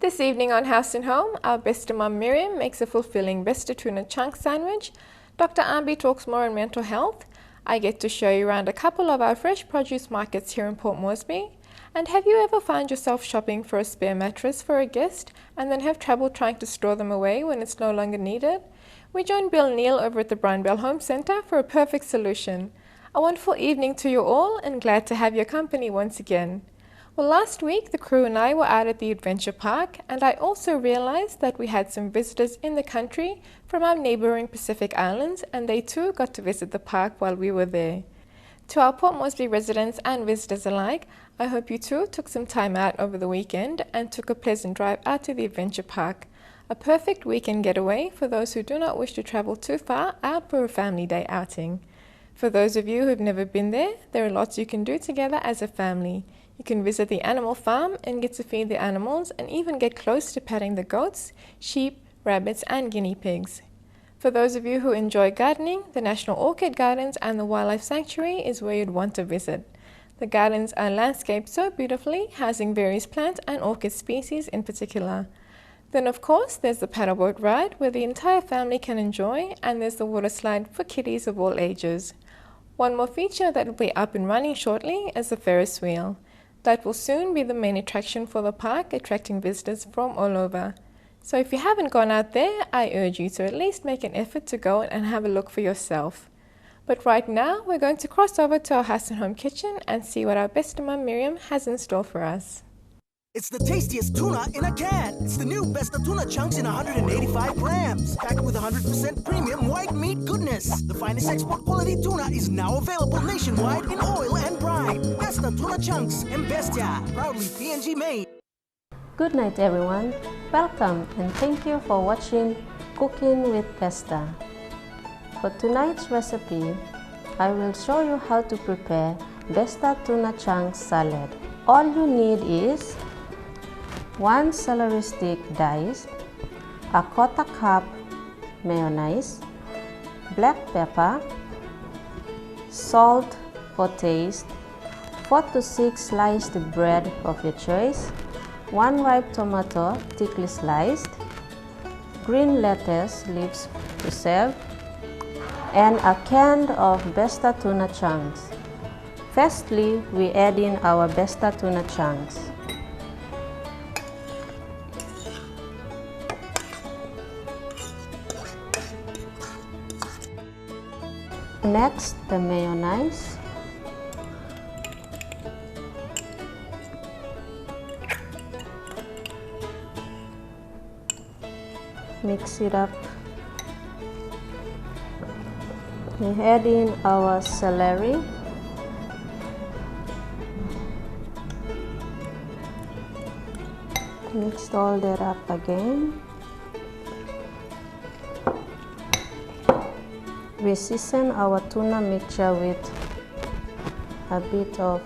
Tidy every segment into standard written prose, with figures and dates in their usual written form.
This evening on House and Home, our Besta mum Miriam makes a fulfilling Besta tuna chunk sandwich. Dr. Ambi talks more on mental health. I get to show you around a couple of our fresh produce markets here in Port Moresby. And have you ever found yourself shopping for a spare mattress for a guest and then have trouble trying to store them away when it's no longer needed? We join Bill Neal over at the Brian Bell Home Centre for a perfect solution. A wonderful evening to you all and glad to have your company once again. Well, last week the crew and I were out at the Adventure Park, and I also realized that we had some visitors in the country from our neighboring Pacific Islands, and they too got to visit the park while we were there. To our Port Moresby residents and visitors alike, I hope you too took some time out over the weekend and took a pleasant drive out to the Adventure Park. A perfect weekend getaway for those who do not wish to travel too far out for a family day outing. For those of you who've never been there are lots you can do together as a family. You can visit the animal farm and get to feed the animals and even get close to petting the goats, sheep, rabbits and guinea pigs. For those of you who enjoy gardening, the National Orchid Gardens and the Wildlife Sanctuary is where you'd want to visit. The gardens are landscaped so beautifully, housing various plant and orchid species in particular. Then of course there's the paddleboat ride where the entire family can enjoy, and there's the water slide for kiddies of all ages. One more feature that will be up and running shortly is the Ferris wheel. That will soon be the main attraction for the park, attracting visitors from all over. So if you haven't gone out there, I urge you to at least make an effort to go and have a look for yourself. But right now, we're going to cross over to our House and Home kitchen and see what our Besta mum Miriam has in store for us. It's the tastiest tuna in a can. It's the new Besta tuna chunks in 185 grams, packed with 100% premium white meat goodness. The finest export quality tuna is now available nationwide in oil and brine. Besta tuna chunks and Bestia, proudly PNG made. Good night everyone. Welcome and thank you for watching Cooking with Besta. For tonight's recipe, I will show you how to prepare Besta tuna chunks salad. All you need is 1 celery stick diced, a 1/4 cup mayonnaise, black pepper, salt for taste, 4 to 6 sliced bread of your choice, 1 ripe tomato thickly sliced, green lettuce leaves to serve, and a can of Besta tuna chunks. Firstly, we add in our Besta tuna chunks. Next, the mayonnaise. Mix it up. We add in our celery. Mix all that up again. We season our tuna mixture with a bit of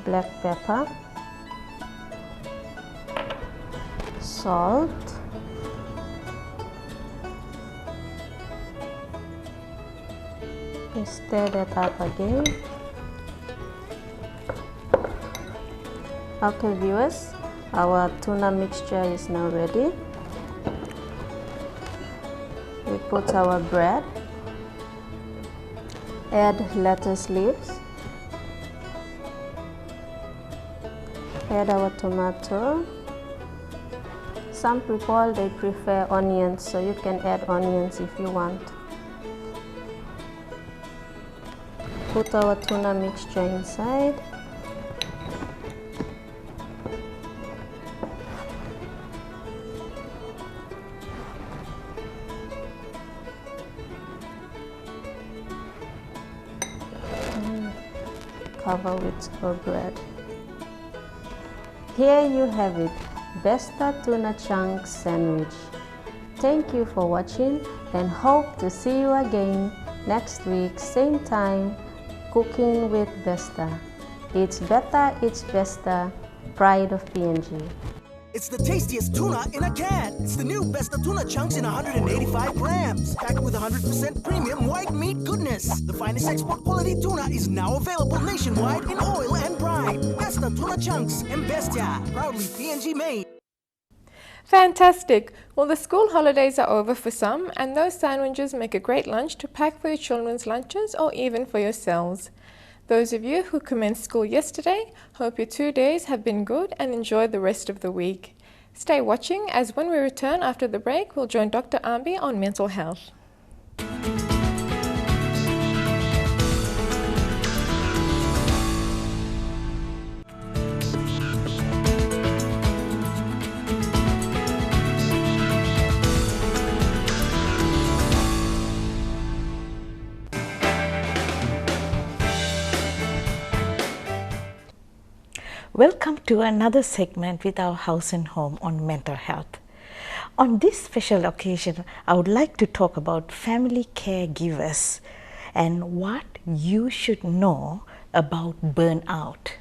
black pepper, salt, stir that up again. Okay viewers, our tuna mixture is now ready. We put our bread, add lettuce leaves, add our tomato. Some people they prefer onions, so you can add onions if you want. Put our tuna mixture inside. Cover with our bread. Here you have it, Besta tuna chunk sandwich. Thank you for watching and hope to see you again next week, same time, Cooking with Besta. It's better, it's Besta, pride of PNG. It's the tastiest tuna in a can. It's the new Besta Tuna Chunks in 185 grams. Packed with 100% premium white meat goodness. The finest export quality tuna is now available nationwide in oil and brine. Besta Tuna Chunks and Bestia. Proudly PNG made. Fantastic! Well, the school holidays are over for some, and those sandwiches make a great lunch to pack for your children's lunches or even for yourselves. Those of you who commenced school yesterday, hope your 2 days have been good and enjoy the rest of the week. Stay watching, as when we return after the break, we'll join Dr. Ambi on mental health. Welcome to another segment with our House and Home on mental health. On this special occasion, I would like to talk about family caregivers and what you should know about burnout.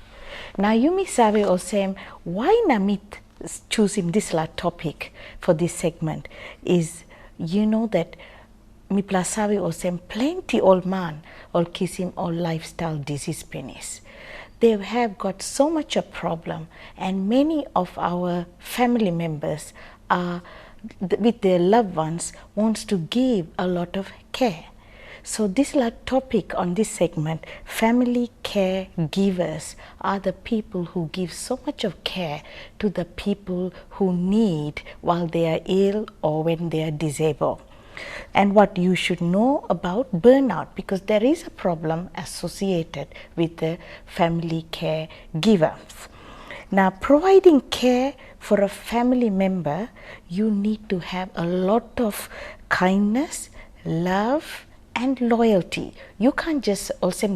Now, you may say or say, why namit choosing this topic for this segment is, you know that mi plasavi or say plenty old man or kissim or lifestyle disease penis. They have got so much a problem, and many of our family members are with their loved ones wants to give a lot of care. So this topic on this segment, family caregivers are the people who give so much of care to the people who need while they are ill or when they are disabled. And what you should know about burnout, because there is a problem associated with the family caregivers. Now, providing care for a family member, you need to have a lot of kindness, love, and loyalty. You can't just also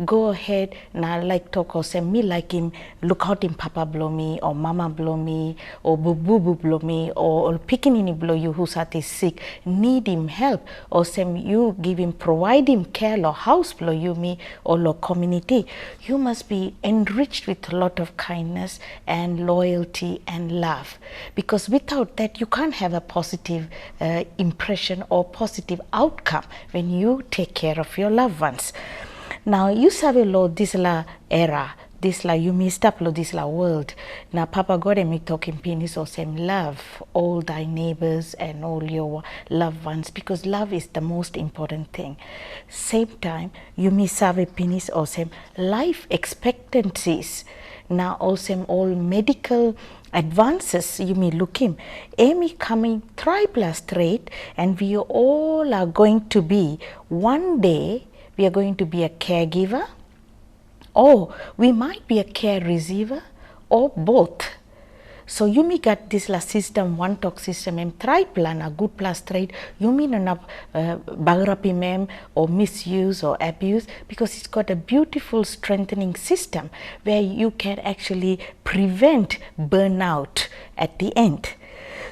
go ahead now talk or say me like him, look out him papa blow me or mama blow me or boo boo blow me or pickinini blow you who's at is sick, need him help, or say you give him, provide him care or house blow you me or lo community. You must be enriched with a lot of kindness and loyalty and love, because without that you can't have a positive impression or positive outcome when you take care of your loved ones. Now, you sabe lo this era, this you messed up lo this world. Now, Papa God and me talking penis or same love all thy neighbors and all your loved ones, because love is the most important thing. Same time, you may sabe penis or same life expectancies. Now, also all medical advances, you may look him. Amy coming 3+ straight, and we all are going to be, one day, we are going to be a caregiver, or we might be a care receiver, or both. So you may get this system, one talk system, and try plan a good plus trade. You mean enough bagrapi mem or misuse or abuse, because it's got a beautiful strengthening system where you can actually prevent burnout at the end.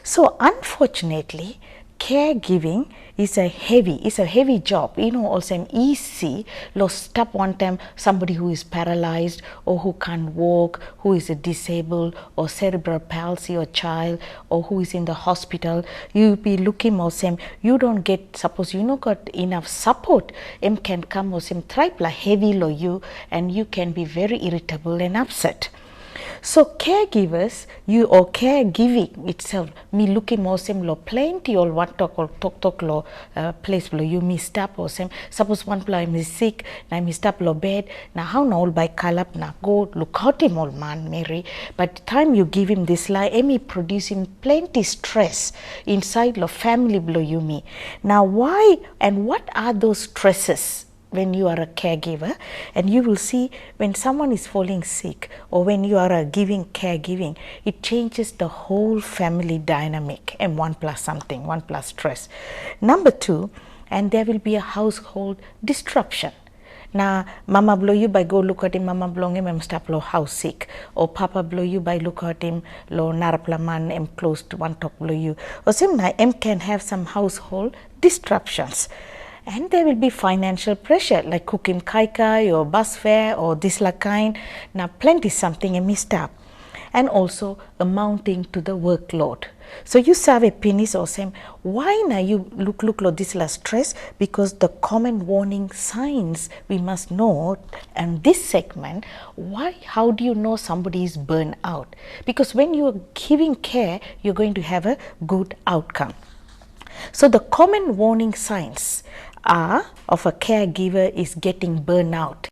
So unfortunately, caregiving is a heavy job. You know, also easy. Lost stop one time somebody who is paralyzed or who can't walk, who is disabled or cerebral palsy or child, or who is in the hospital. You be looking or same. You don't get, suppose you not got enough support. Can come or same tribe heavy lo you, and you can be very irritable and upset. So caregivers, you or caregiving itself, me looking more same lo plenty or what talk lo place lo you me stop or same. Suppose one ply me sick, na me stop lo bed. Now how no all by calap na go look out him old man Mary. But the time you give him this lie, me producing plenty stress inside lo family blow you me. Now why and what are those stresses? When you are a caregiver, and you will see when someone is falling sick or when you are caregiving, it changes the whole family dynamic, and one plus stress. Number 2, and there will be a household disruption. Now, mama blow you by go look at him, mama blow him, stop lo house sick. Or papa blow you by look at him, lo naraplaman, close to one talk blow you. Or same na, can have some household disruptions. And there will be financial pressure like cooking kai kai or bus fare or this kind. Now plenty something missed up. and also amounting to the workload. So you sabe penis or same why na you look lo this la stress, because the common warning signs we must know. And this segment, why, how do you know somebody is burnt out? Because when you are giving care, you're going to have a good outcome. So the common warning signs are of a caregiver is getting burnout.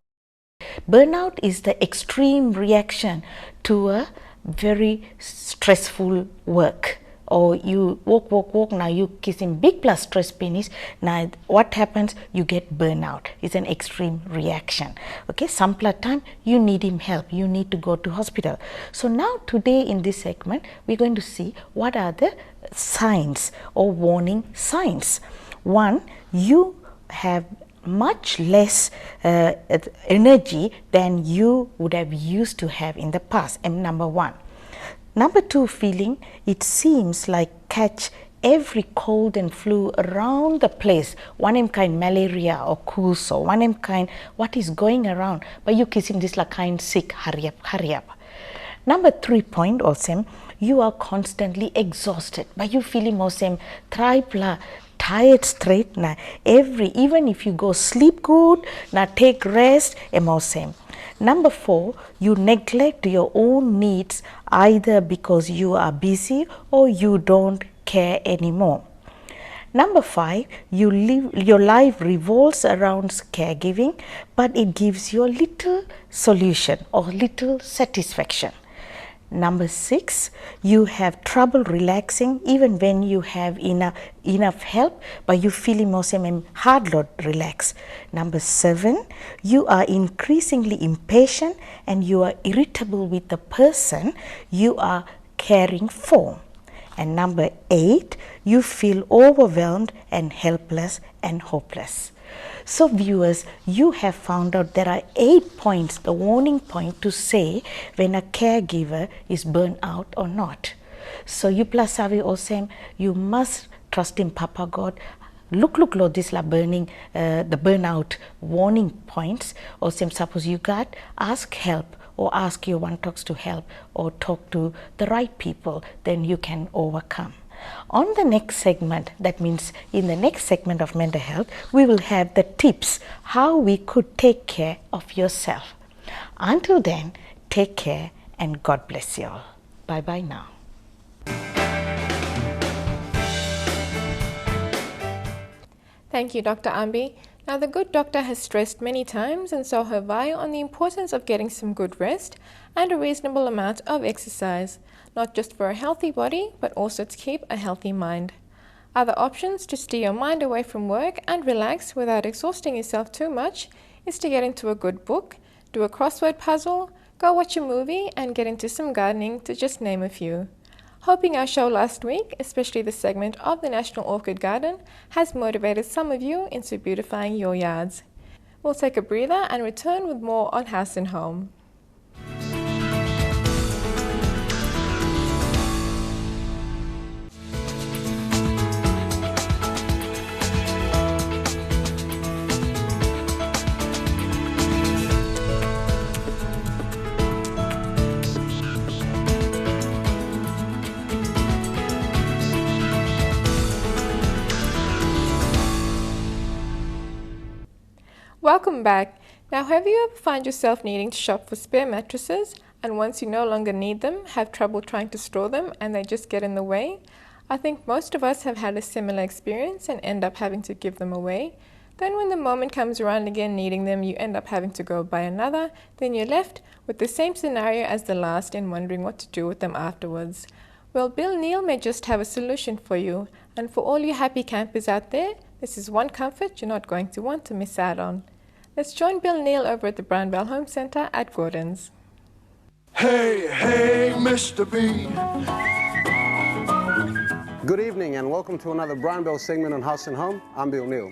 Burnout is the extreme reaction to a very stressful work. Or you walk, now you kissing big plus stress penis, now what happens? You get burnout. It's an extreme reaction. Okay, some time you need him help, you need to go to hospital. So now today in this segment, we're going to see what are the signs or warning signs. One, you have much less energy than you would have used to have in the past, and number one. Number two, feeling it seems like catch every cold and flu around the place. One kind malaria or coughs, or one kind what is going around, but you kissing this like kind sick, hurry up. Number 3 point or same, you are constantly exhausted, but you feeling more same tripla tired straight na even if you go sleep good, na take rest, more same. Number 4, you neglect your own needs either because you are busy or you don't care anymore. Number 5, your life revolves around caregiving, but it gives you a little solution or little satisfaction. Number 6, you have trouble relaxing even when you have enough help, but you feel more hard load relax. Number 7, you are increasingly impatient and you are irritable with the person you are caring for. And number 8, you feel overwhelmed and helpless and hopeless. So viewers, you have found out there are 8 points, the warning point to say when a caregiver is burnt out or not. So you plus savi or same, you must trust in Papa God. Look lo this la burning the burnout warning points, or same suppose you got, ask help or ask your one talks to help or talk to the right people, then you can overcome. On the next segment, that means in the next segment of mental health, we will have the tips how we could take care of yourself. Until then, take care and God bless you all. Bye bye now. Thank you, Dr. Ambi. Now, the good doctor has stressed many times, and so have I, on the importance of getting some good rest and a reasonable amount of exercise, not just for a healthy body, but also to keep a healthy mind. Other options to steer your mind away from work and relax without exhausting yourself too much is to get into a good book, do a crossword puzzle, go watch a movie, and get into some gardening, to just name a few. Hoping our show last week, especially the segment of the National Orchid Garden, has motivated some of you into beautifying your yards. We'll take a breather and return with more on House and Home. Welcome back. Now, have you ever found yourself needing to shop for spare mattresses, and once you no longer need them, have trouble trying to store them and they just get in the way? I think most of us have had a similar experience and end up having to give them away. Then when the moment comes around again needing them, you end up having to go buy another. Then you're left with the same scenario as the last and wondering what to do with them afterwards. Well, Bill Neal may just have a solution for you. And for all you happy campers out there, this is one comfort you're not going to want to miss out on. Let's join Bill Neal over at the Brownbell Home Centre at Gordon's. Hey, hey, Mr. B. Good evening and welcome to another Brownbell segment on House and Home. I'm Bill Neal.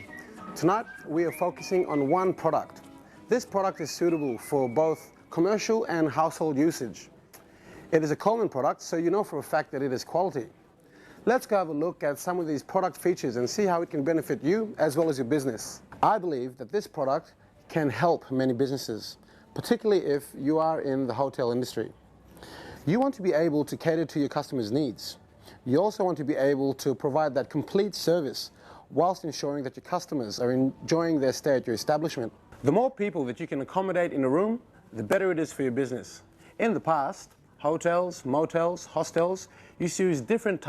Tonight we are focusing on one product. This product is suitable for both commercial and household usage. It is a Coleman product, so you know for a fact that it is quality. Let's go have a look at some of these product features and see how it can benefit you as well as your business. I believe that this product can help many businesses, particularly if you are in the hotel industry. You want to be able to cater to your customers' needs. You also want to be able to provide that complete service whilst ensuring that your customers are enjoying their stay at your establishment. The more people that you can accommodate in a room, the better it is for your business. In the past, hotels, motels, hostels used to use different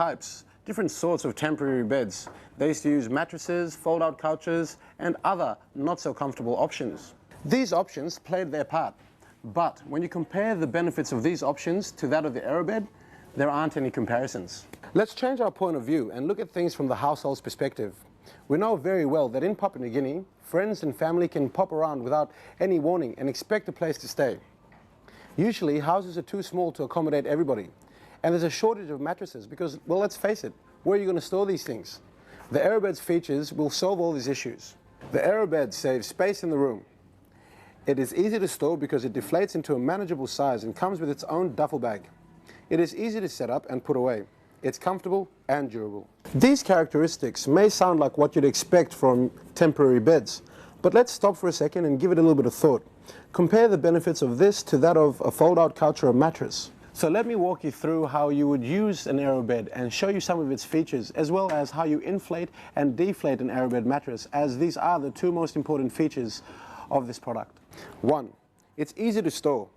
sorts of temporary beds. They used to use mattresses, fold-out couches, and other not-so-comfortable options. These options played their part, but when you compare the benefits of these options to that of the AeroBed, there aren't any comparisons. Let's change our point of view and look at things from the household's perspective. We know very well that in Papua New Guinea, friends and family can pop around without any warning and expect a place to stay. Usually, houses are too small to accommodate everybody, and there's a shortage of mattresses because, well, let's face it, where are you going to store these things? The AeroBed's features will solve all these issues. The AeroBed saves space in the room. It is easy to store because it deflates into a manageable size and comes with its own duffel bag. It is easy to set up and put away. It's comfortable and durable. These characteristics may sound like what you'd expect from temporary beds, but let's stop for a second and give it a little bit of thought. Compare the benefits of this to that of a fold-out couch or a mattress. So let me walk you through how you would use an AeroBed and show you some of its features, as well as how you inflate and deflate an AeroBed mattress, as these are the two most important features of this product. 1. It's easy to store.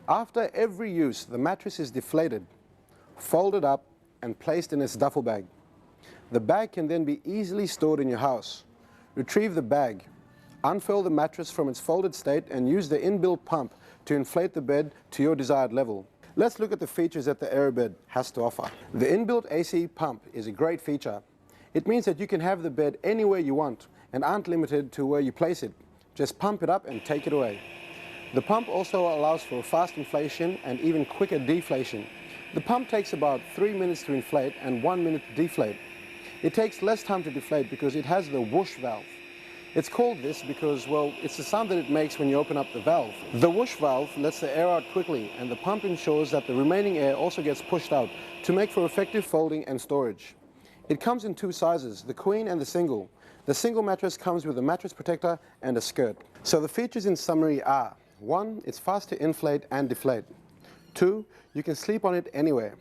After every use, the mattress is deflated, folded up, and placed in its duffel bag. The bag can then be easily stored in your house. Retrieve the bag, unfurl the mattress from its folded state, and use the inbuilt pump to inflate the bed to your desired level. Let's look at the features that the AeroBed has to offer. The inbuilt AC pump is a great feature. It means that you can have the bed anywhere you want and aren't limited to where you place it. Just pump it up and take it away. The pump also allows for fast inflation and even quicker deflation. The pump takes about 3 minutes to inflate and 1 minute to deflate. It takes less time to deflate because it has the whoosh valve. It's called this because, well, it's the sound that it makes when you open up the valve. The whoosh valve lets the air out quickly, and the pump ensures that the remaining air also gets pushed out to make for effective folding and storage. It comes in two sizes, the queen and the single. The single mattress comes with a mattress protector and a skirt. So the features in summary are: 1. It's fast to inflate and deflate. 2. You can sleep on it anywhere.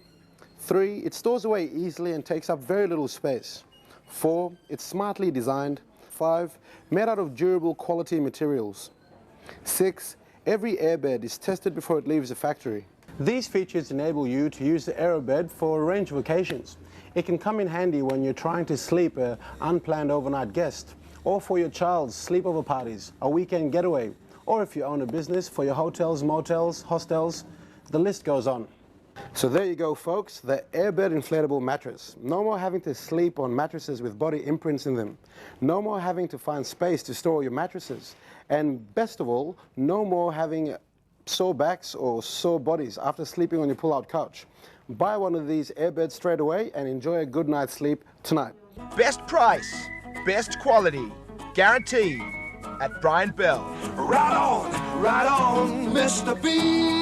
3. It stores away easily and takes up very little space. 4. It's smartly designed. 5. Made out of durable quality materials. 6. Every AeroBed is tested before it leaves the factory. These features enable you to use the AeroBed for a range of occasions. It can come in handy when you're trying to sleep an unplanned overnight guest, or for your child's sleepover parties, a weekend getaway, or if you own a business, for your hotels, motels, hostels, the list goes on. So there you go, folks, the AeroBed inflatable mattress. No more having to sleep on mattresses with body imprints in them. No more having to find space to store your mattresses. And best of all, no more having sore backs or sore bodies after sleeping on your pull-out couch. Buy one of these AeroBeds straight away and enjoy a good night's sleep tonight. Best price, best quality, guaranteed at Brian Bell. Right on, Mr. B.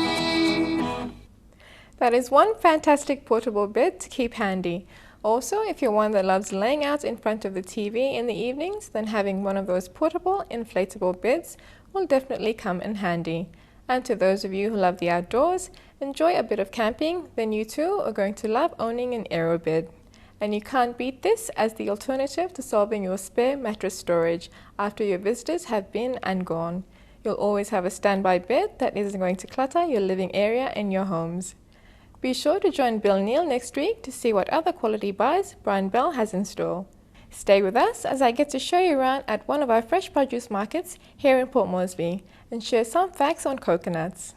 That is one fantastic portable bed to keep handy. Also, if you're one that loves laying out in front of the TV in the evenings, then having one of those portable inflatable beds will definitely come in handy. And to those of you who love the outdoors, enjoy a bit of camping, then you too are going to love owning an AeroBed. And you can't beat this as the alternative to solving your spare mattress storage after your visitors have been and gone. You'll always have a standby bed that isn't going to clutter your living area in your homes. Be sure to join Bill Neal next week to see what other quality buys Brian Bell has in store. Stay with us as I get to show you around at one of our fresh produce markets here in Port Moresby and share some facts on coconuts.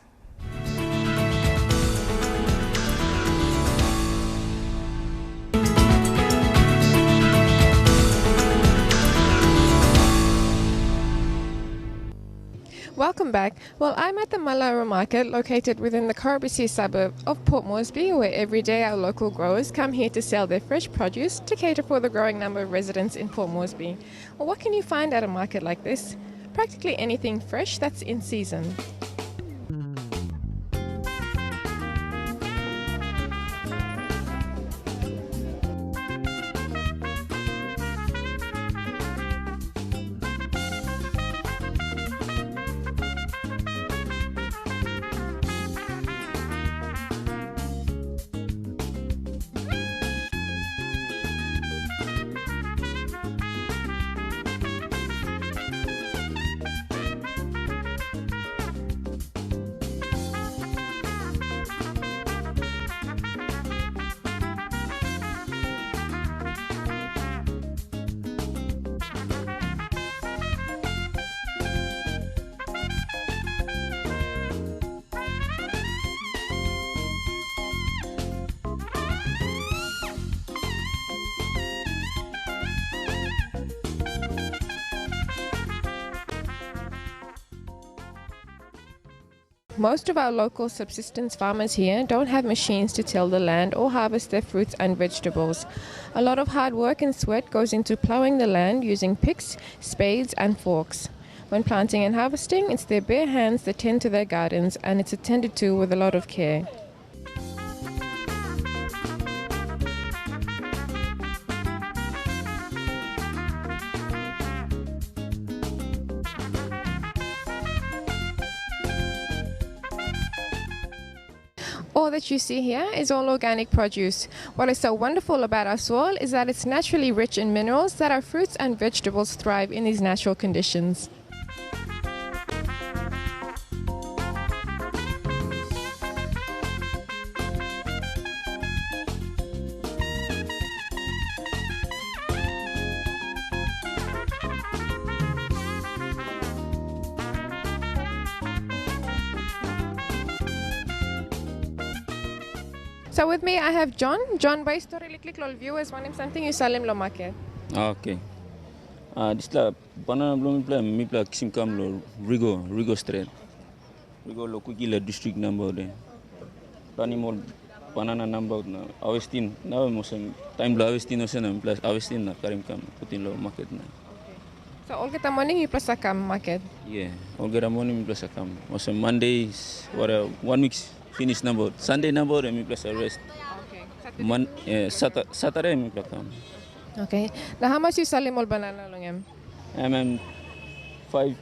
Welcome back. Well, I'm at the Malaura Market located within the Corabussy suburb of Port Moresby, where every day our local growers come here to sell their fresh produce to cater for the growing number of residents in Port Moresby. Well, what can you find at a market like this? Practically anything fresh that's in season. Most of our local subsistence farmers here don't have machines to till the land or harvest their fruits and vegetables. A lot of hard work and sweat goes into ploughing the land using picks, spades and forks. When planting and harvesting, it's their bare hands that tend to their gardens, and it's attended to with a lot of care. All that you see here is all organic produce. What is so wonderful about our soil is that it's naturally rich in minerals that our fruits and vegetables thrive in these natural conditions. So with me I have John. John, by story liklik lol viewers want him something you sell him lo market. Okay. This la banana bloom plan mi pla kisim kam lo Rigo Street. Rigo lo kuki la district number de. Pani mol banana number na Avestin na mosem time lo Avestin no sena plus Avestin na karim kam putin lo market na. So all get morning you plus akam market. Yeah, all get morning mi plus akam. Mosem Mondays or 1 week finish number. Sunday number mi plus rest. Okay. Saturday mi plus kam. Okay. Now how much you sell him all banana long him? 5,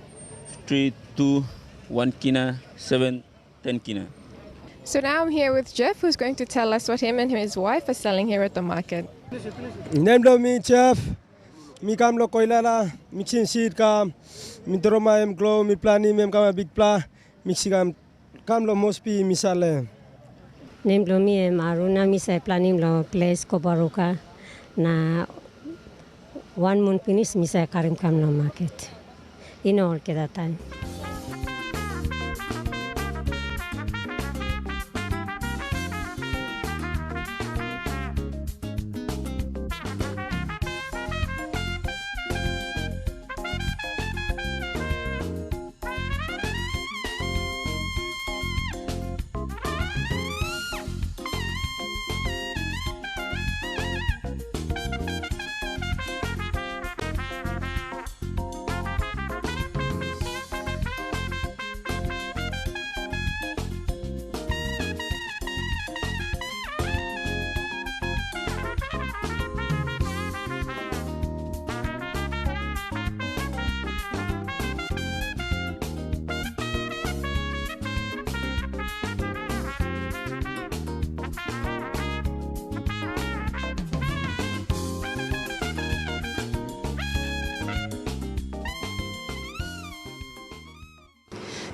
3, 2, 1 kina, 7, 10 kina. So now I'm here with Jeff, who's going to tell us what him and his wife are selling here at the market. Name do me Jeff. Mi kam lo koilala, mixing seed kam, mi droma em glow, mi plani mem kam big pla, mixing kam lo mospi misale. Name do me Maruna mi say planning lo place Kobaruka na 1 month finish mi say karim kam lo market. In all ke that time.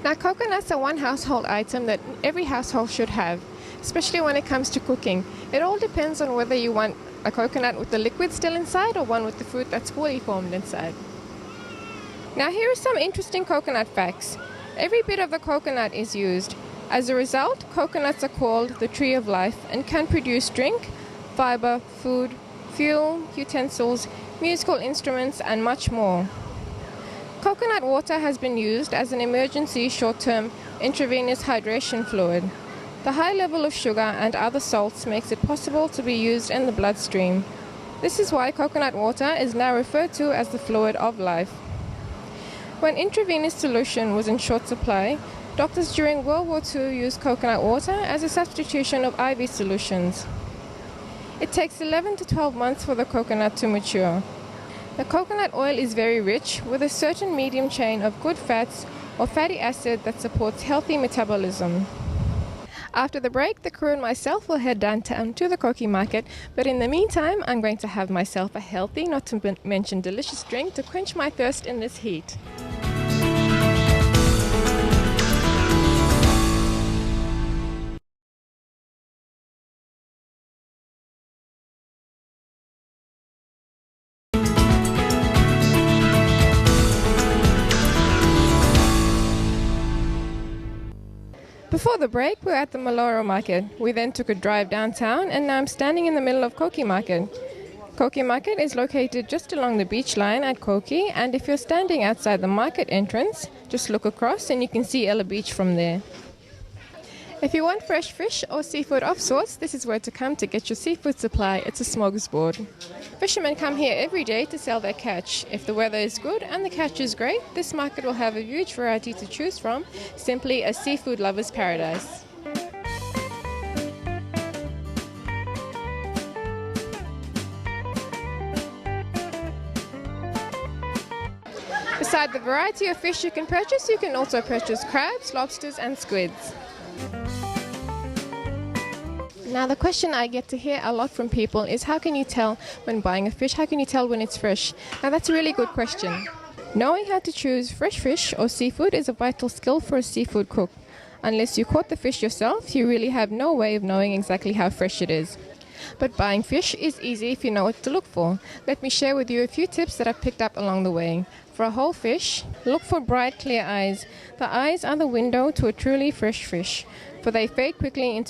Now coconuts are one household item that every household should have, especially when it comes to cooking. It all depends on whether you want a coconut with the liquid still inside or one with the fruit that's fully formed inside. Now here are some interesting coconut facts. Every bit of the coconut is used. As a result, coconuts are called the tree of life and can produce drink, fiber, food, fuel, utensils, musical instruments and much more. Coconut water has been used as an emergency short-term intravenous hydration fluid. The high level of sugar and other salts makes it possible to be used in the bloodstream. This is why coconut water is now referred to as the fluid of life. When intravenous solution was in short supply, doctors during World War II used coconut water as a substitution of IV solutions. It takes 11 to 12 months for the coconut to mature. The coconut oil is very rich with a certain medium chain of good fats or fatty acid that supports healthy metabolism. After the break, the crew and myself will head downtown to the Koki market, but in the meantime, I'm going to have myself a healthy, not to mention delicious drink to quench my thirst in this heat. Before the break, we were at the Maloro market. We then took a drive downtown, and now I'm standing in the middle of Koki market. Koki market is located just along the beach line at Koki, and if you're standing outside the market entrance, just look across and you can see Ella Beach from there. If you want fresh fish or seafood of sorts, this is where to come to get your seafood supply. It's a smorgasbord. Fishermen come here every day to sell their catch. If the weather is good and the catch is great, this market will have a huge variety to choose from, simply a seafood lover's paradise. Beside the variety of fish you can also purchase crabs, lobsters and squids. Now the question I get to hear a lot from people is, how can you tell when buying a fish? How can you tell when it's fresh? Now that's a really good question. Knowing how to choose fresh fish or seafood is a vital skill for a seafood cook. Unless you caught the fish yourself, you really have no way of knowing exactly how fresh it is. But buying fish is easy if you know what to look for. Let me share with you a few tips that I've picked up along the way. For a whole fish, look for bright, clear eyes. The eyes are the window to a truly fresh fish, for they fade quickly into